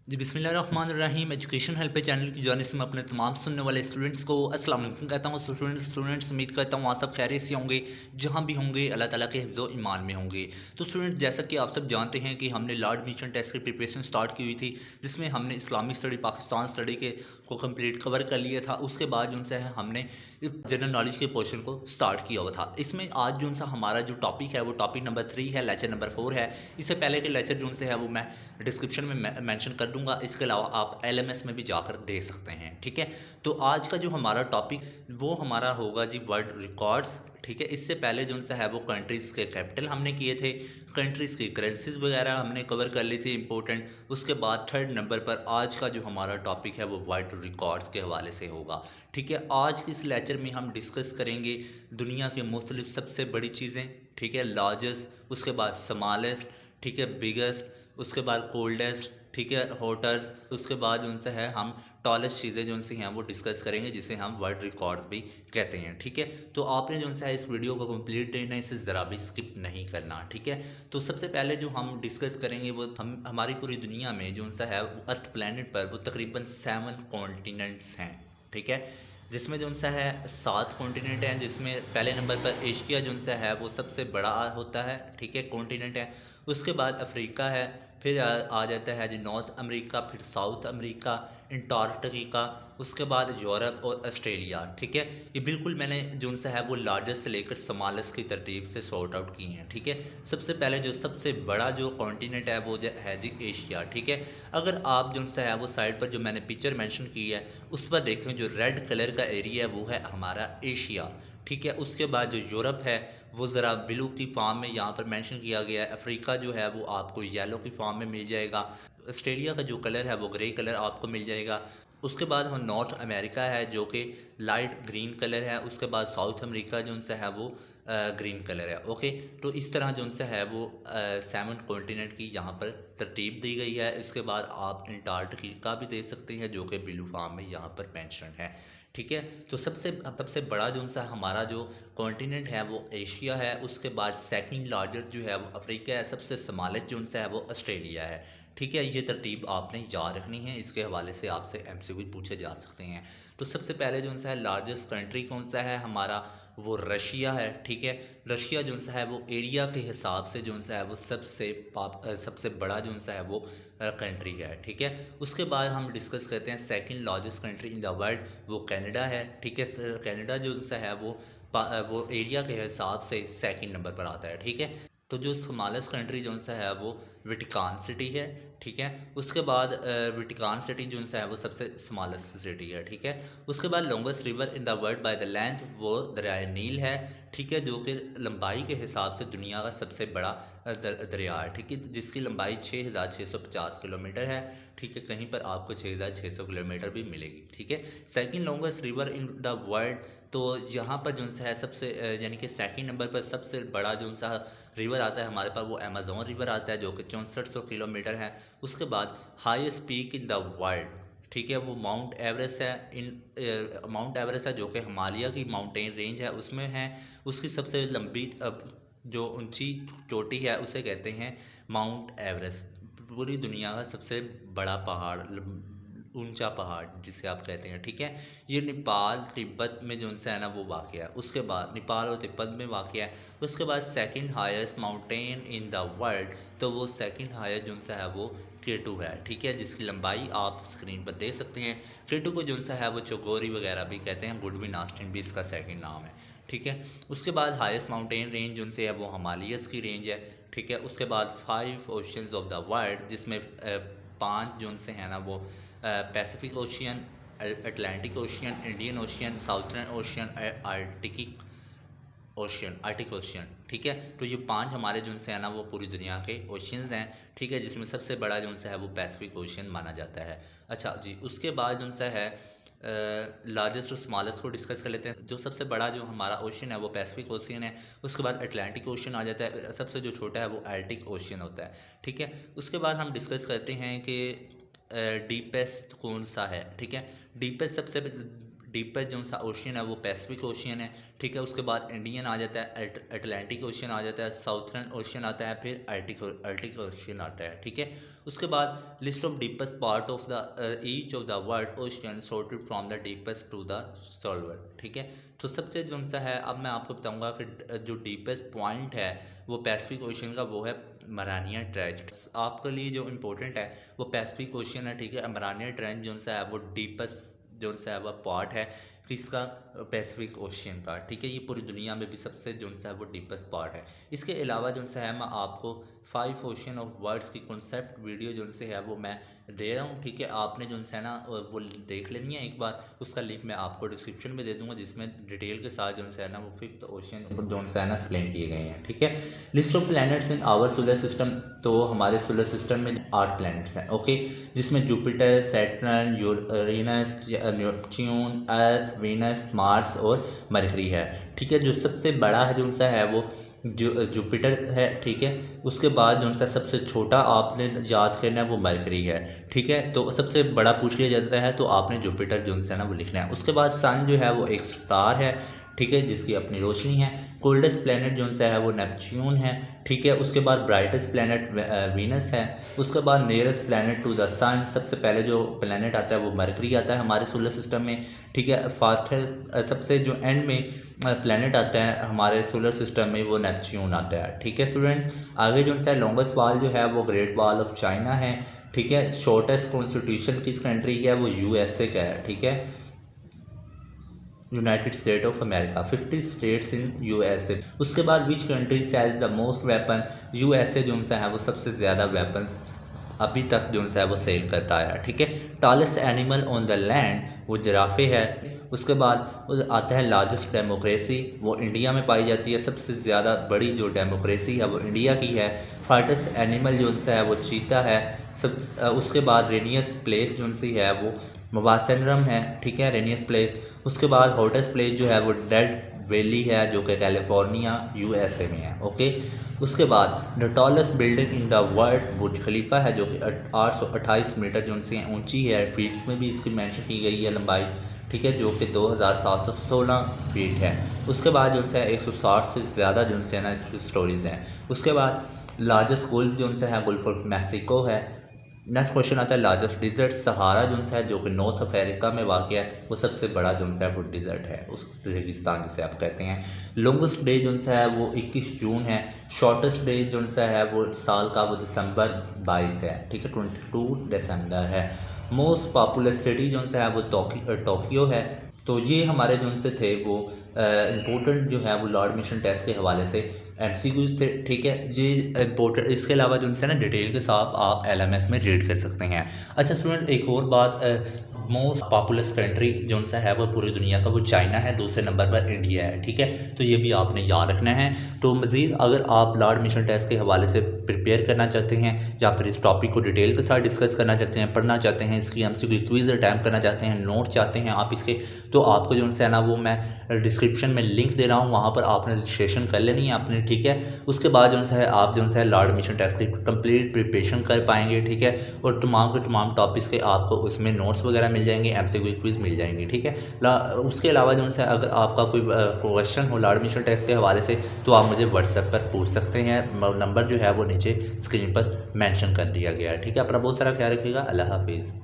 जी बिस्मिल्लाहिर्रहमानिर्रहीम। Education help channel की जानिब से मैं अपने तमाम सुनने वाले स्टूडेंट्स को अस्सलाम वालेकुम कहता हूँ। स्टूडेंट्स उम्मीद करता हूँ आप सब खैरियत से होंगे, जहाँ भी होंगे अल्लाह ताला के हिफ्ज़ व ईमान में होंगे। तो स्टूडेंट, जैसा कि आप सब जानते हैं कि हमने लॉर्ड एडमिशन टेस्ट की प्रिपरेशन स्टार्ट की हुई थी, जिसमें हमने इस्लामिक स्टडी, पाकिस्तान स्टडी के को कंप्लीट कवर कर लिया था। उसके बाद जो है हमने जनरल नॉलेज के पोर्शन को स्टार्ट किया हुआ था। इसमें आज जो सा हमारा जो टॉपिक है वो टॉपिक नंबर 3 है, लेक्चर नंबर 4 है। इससे पहले के लेक्चर जो से है वो मैं डिस्क्रिप्शन में मेंशन कर दूंगा। इसके अलावा आप एलएमएस में भी जाकर देख सकते हैं। ठीक है, तो आज का जो हमारा टॉपिक वो हमारा होगा जी वर्ल्ड रिकॉर्ड्स। ठीक है, इससे पहले जो सा है वो कंट्रीज़ के कैपिटल हमने किए थे, कंट्रीज़ की करेंसीज वगैरह हमने कवर कर ली थी इंपॉर्टेंट। उसके बाद थर्ड नंबर पर आज का जो हमारा टॉपिक है वो वर्ल्ड रिकॉर्ड्स के हवाले से होगा। ठीक है, आज के इस लेक्चर में हम डिस्कस करेंगे दुनिया के मुख्तलिफ सबसे बड़ी चीज़ें। ठीक है, लार्जेस्ट, उसके बाद स्मॉलेस्ट, ठीक है, बिगेस्ट, उसके बाद कोल्डेस्ट, ठीक है, हॉटर्स, उसके बाद उनसे है हम टॉलेस्ट चीज़ें जो उनसे हैं वो डिस्कस करेंगे, जिसे हम वर्ल्ड रिकॉर्ड्स भी कहते हैं। ठीक है, तो आपने जो है इस वीडियो को कंप्लीट करना है, इसे ज़रा भी स्किप नहीं करना। ठीक है, तो सबसे पहले जो हम डिस्कस करेंगे वो हम हमारी पूरी दुनिया में जो सा है अर्थ प्लैनेट पर वो तकरीबन 7 कॉन्टिनेंट्स हैं। ठीक है, जिसमें जो सा है 7 कॉन्टिनेंट हैं, जिसमें पहले नंबर पर एशिया जो सा है वो सबसे बड़ा होता है। ठीक है, कॉन्टिनेंट है। उसके बाद अफ्रीका है, फिर आ जाता है जी नॉर्थ अमेरिका, फिर साउथ अमेरिका, अंटार्कटिका, उसके बाद यूरोप और ऑस्ट्रेलिया। ठीक है, ये बिल्कुल मैंने जो सा है वो लार्जेस्ट से लेकर स्मॉलेस्ट की तरतीब से सॉर्ट आउट किए हैं। ठीक है, सबसे पहले जो सबसे बड़ा जो कॉन्टिनेंट है वो है जी एशिया। ठीक है, अगर आप जो सा है वो साइड पर जो मैंने पिक्चर मेंशन की है उस पर देखें, जो रेड कलर का एरिया है वो है हमारा एशिया। ठीक है, उसके बाद जो यूरोप है वो ज़रा ब्लू की फॉर्म में यहाँ पर मेंशन किया गया है। अफ्रीका जो है वो आपको येलो की फॉर्म में मिल जाएगा। ऑस्ट्रेलिया का जो कलर है वो ग्रे कलर आपको मिल जाएगा। उसके बाद हम नॉर्थ अमेरिका है जो कि लाइट ग्रीन कलर है। उसके बाद साउथ अमेरिका जो उनसे है वो ग्रीन कलर है। ओके, तो इस तरह जो उनसे है वो 7 कॉन्टिनेंट की यहाँ पर तरतीब दी गई है। इसके बाद आप अंटार्कटिका भी दे सकते हैं जो कि ब्लू फॉर्म में यहाँ पर मेंशन है। ठीक है, तो सबसे सबसे बड़ा जो सा हमारा जो कॉन्टिनेंट है वो एशिया है। उसके बाद सेकंड लार्जेस्ट जो है वो अफ्रीका है। सबसे स्मॉलेस्ट जो सा है वो ऑस्ट्रेलिया है। ठीक है, ये तरतीब आपने याद रखनी है, इसके हवाले से आपसे एमसीक्यू पूछे जा सकते हैं। तो सबसे पहले जो सा है लार्जेस्ट कंट्री कौन सा है हमारा, वो रशिया है। ठीक है, रशिया जो सा है वो एरिया के हिसाब से जो सा है वो सबसे बड़ा जो सा है वो कंट्री है। ठीक है, उसके बाद हम डिस्कस करते हैं second largest country in the world, वो कनाडा है। ठीक है, कनाडा जो सा है वो एरिया के हिसाब से सेकंड नंबर पर आता है। ठीक है, तो जो स्मॉलेस्ट कंट्री जो सा है वो वेटिकन सिटी है। ठीक है, उसके बाद वेटिकन सिटी जो सा है वो सबसे स्मॉलेस्ट सिटी है। ठीक है, उसके बाद longest river in the world by the length वो दरिया नील है। ठीक है, जो कि लंबाई के हिसाब से दुनिया का सबसे बड़ा दरिया है। ठीक है, जिसकी लंबाई 6650 किलोमीटर है। ठीक है, कहीं पर आपको 6600 किलोमीटर भी मिलेगी। ठीक है, second longest river in the world, तो यहाँ पर जो सा है सबसे यानी कि सेकंड नंबर पर सबसे बड़ा जो सा रिवर आता है हमारे पास वो अमेज़न रिवर आता है जो कि 6400 किलोमीटर है। उसके बाद highest peak in the world, ठीक है, वो माउंट एवरेस्ट है। माउंट एवरेस्ट है जो कि हिमालय की माउंटेन रेंज है उसमें है। उसकी सबसे लंबी जो ऊंची चोटी है उसे कहते हैं माउंट एवरेस्ट। पूरी दुनिया का सबसे बड़ा पहाड़, ऊंचा पहाड़ जिसे आप कहते हैं। ठीक है, ये नेपाल तिब्बत में जो है ना वो वाक़ है। उसके बाद नेपाल और तिब्बत में वाक़ है। उसके बाद second highest mountain in the world, तो वो सेकंड हाईएस्ट जो सा है वो केटू है। ठीक है, जिसकी लंबाई आप स्क्रीन पर देख सकते हैं। केटू को जो सा है वो चौगोरी वगैरह भी कहते हैं, गुडविन ऑस्टिन भी इसका सेकंड नाम है। ठीक है, उसके बाद हाईएस्ट माउंटेन रेंज जो से है वो हिमालयस की रेंज है। ठीक है, उसके बाद 5 ओशंस ऑफ द वर्ल्ड, जिसमें 5 जो से है ना वो Pacific ocean, Atlantic ocean, Indian ocean, southern ocean, Arctic ocean. ठीक है, तो ये 5 हमारे जो से है ना वो पूरी दुनिया के ओशियंस हैं। ठीक है, जिसमें सबसे बड़ा जो है वो पैसिफिक ओशियन माना जाता है। अच्छा जी, उसके बाद जो सा है लार्जेस्ट और स्मॉलेस्ट को डिस्कस कर लेते हैं। जो सबसे बड़ा जो हमारा ओशन है वो पैसिफिक ओशियन है। उसके बाद अटलांटिक ओशन आ जाता है। सबसे जो छोटा है वो आर्टिक ओशियन होता है। ठीक है, उसके बाद हम डिस्कस करते हैं कि डीपेस्ट कौन सा है। ठीक है, डीपेस्ट डीपेस्ट जो सा ओशियन है वो पैसिफिक ओशियन है, ठीक है। उसके बाद इंडियन आ जाता है, अटलांटिक ओशियन आ जाता है, साउथर्न ओशियन आता है, फिर आर्टिक ओशियन आता है, ठीक है। उसके बाद list of deepest part of the each of the world ocean sorted from the deepest to the solver, ठीक है। तो सबसे जो सा है, अब मैं आपको बताऊंगा कि जो डीपेस्ट पॉइंट है वो पैसिफिक ओशियन का वो है मरानिया ट्रेंच। आपके लिए जो इम्पोर्टेंट है वो पैसिफिक ओशियन है, ठीक है। मरानिया ट्रेंच जो सा है वो डीपेस्ट जो सा है वह पार्ट है किसका, पैसिफिक ओशियन का, ठीक है। ये पूरी दुनिया में भी सबसे जो सा है वो डीपेस्ट पार्ट है। इसके अलावा जो सा है मैं आपको 5 ओशियन ऑफ वर्ड्स की कॉन्सेप्ट वीडियो जो से है वो मैं दे रहा हूँ, ठीक है। आपने जो है ना वो देख लेनी है एक बार, उसका लिंक मैं आपको डिस्क्रिप्शन में दे दूँगा, जिसमें डिटेल के साथ जो है ना वो 5th ओशियन जो है ना एक्सप्लेन किए गए हैं, ठीक है। List of planets in our solar system, तो हमारे सोलर सिस्टम में 8 प्लैनेट्स हैं, ओके, जिसमें जुपिटर, सैटर्न, यूरेनस, नेपच्यून, अर्थ, वीनस, मार्स और मरकरी है, ठीक है। जो सबसे बड़ा है जो सा है वो जुपिटर है, ठीक है। उसके बाद जो सा सबसे छोटा आपने याद करना है वो मरकरी है, ठीक है। तो सबसे बड़ा पूछ लिया जाता है तो आपने जुपिटर जो है ना वो लिखना है। उसके बाद सन जो है वो एक स्टार है, ठीक है, जिसकी अपनी रोशनी है। कोल्डेस्ट प्लैनेट जो सा है वो नेपच्यून है, ठीक है। उसके बाद ब्राइटेस्ट प्लैनेट वीनस है। उसके बाद नियरेस्ट प्लैनेट टू द सन, सबसे पहले जो प्लैनेट आता है वो मरकरी आता है हमारे सोलर सिस्टम में, ठीक है। फार्थेस्ट सबसे जो एंड में प्लैनेट आता है हमारे सोलर सिस्टम में वो नेपच्यून आता है, ठीक है स्टूडेंट्स। आगे जो है लॉन्गेस्ट वॉल जो है वो ग्रेट वॉल ऑफ चाइना है, ठीक है। शॉर्टेस्ट कॉन्स्टिट्यूशन किस कंट्री का है वो यूएसए का है, ठीक है, United state of America, 50 states in USA. उसके बाद which countries has the most weapon, USA जो है वो सबसे ज़्यादा वेपन्स अभी तक जो है वो सेल करता है, ठीक है। Tallest animal on the land वो जिराफे है। उसके बाद आता है लार्जेस्ट डेमोक्रेसी, वो इंडिया में पाई जाती है, सबसे ज़्यादा बड़ी जो डेमोक्रेसी है वो इंडिया की है। फास्टेस्ट एनिमल जो है वो चीता है। उसके बाद रेनियस प्लेस जो सी है वो मवासनरम है, ठीक है, रेनियस प्लेस। उसके बाद हॉटेस्ट प्लेस जो है वो डेड वैली है जो कि कैलिफोर्निया यूएसए में है, ओके। उसके बाद the tallest building in the world Burj Khalifa है जो कि 828 मीटर जो से ऊंची है, फीट्स में भी इसकी मेंशन की गई है लंबाई, ठीक है, जो कि 2716 फीट है। उसके बाद जो है 160 से ज़्यादा जो है ना इसकी स्टोरीज़ हैं। उसके बाद लार्जेस्ट गुल्फ जो है गुल्फ ऑफ मैक्सिको है। नेक्स्ट क्वेश्चन आता है लार्जेस्ट डिज़र्ट सहारा जो है जो कि नॉर्थ अमेरिका में वाक़ है, वो सबसे बड़ा जो है वो डिज़र्ट है, उस रेगिस्तान जिसे आप कहते हैं। लॉन्गेस्ट डे जो है वो 21 जून है। शॉर्टेस्ट डे जो है वो साल का वो दिसंबर 22 है, ठीक है, 22 दिसंबर है। मोस्ट पॉपुलर सिटी जो है वो टोक्यो है। तो ये हमारे जो से थे वो इम्पोर्टेंट जो है वो लॉर्ड मिशन टेस्ट के हवाले से MCQ से, ठीक है, ये इम्पोर्टेंट। इसके अलावा जो है ना डिटेल के साथ आप LMS में रीड कर सकते हैं। अच्छा स्टूडेंट, एक और बात, मोस्ट पॉपुलस कंट्री जो सा है वो पूरी दुनिया का वो चाइना है, दूसरे नंबर पर इंडिया है, ठीक है। तो ये भी आपने याद रखना है। तो मज़ीद अगर आप लॉर्ड मिशन टेस्ट के हवाले से प्रिपेयर करना चाहते हैं या फिर इस टॉपिक को डिटेल के साथ डिस्कस करना चाहते हैं, पढ़ना चाहते हैं, इसकी MCQ क्विज़ अटैम्प्ट करना चाहते हैं, नोट चाहते हैं आप इसके, तो आपको जो है ना वो मैं डिस्क्रिप्शन में लिंक दे रहा हूँ, वहाँ पर आपने रजिस्ट्रेशन कर लेनी है आपने, ठीक है। उसके बाद जो है आप जो है लॉर्ड मिशन टेस्ट की कंप्लीट प्रिपरेशन कर पाएंगे, ठीक है। और तमाम के तमाम टॉपिक्स के आपको उसमें नोट्स वगैरह मिल जाएंगे, MCQ क्विज़ मिल जाएंगी, ठीक है। उसके अलावा जो है अगर आपका कोई क्वेश्चन हो लॉर्ड मिशन टेस्ट के हवाले से तो आप मुझे व्हाट्सएप पर पूछ सकते हैं। नंबर जो है वो नीचे स्क्रीन पर मेंशन कर दिया गया है, ठीक है। अपना बहुत सारा ख्याल रखिएगा। अल्लाह हाफिज़।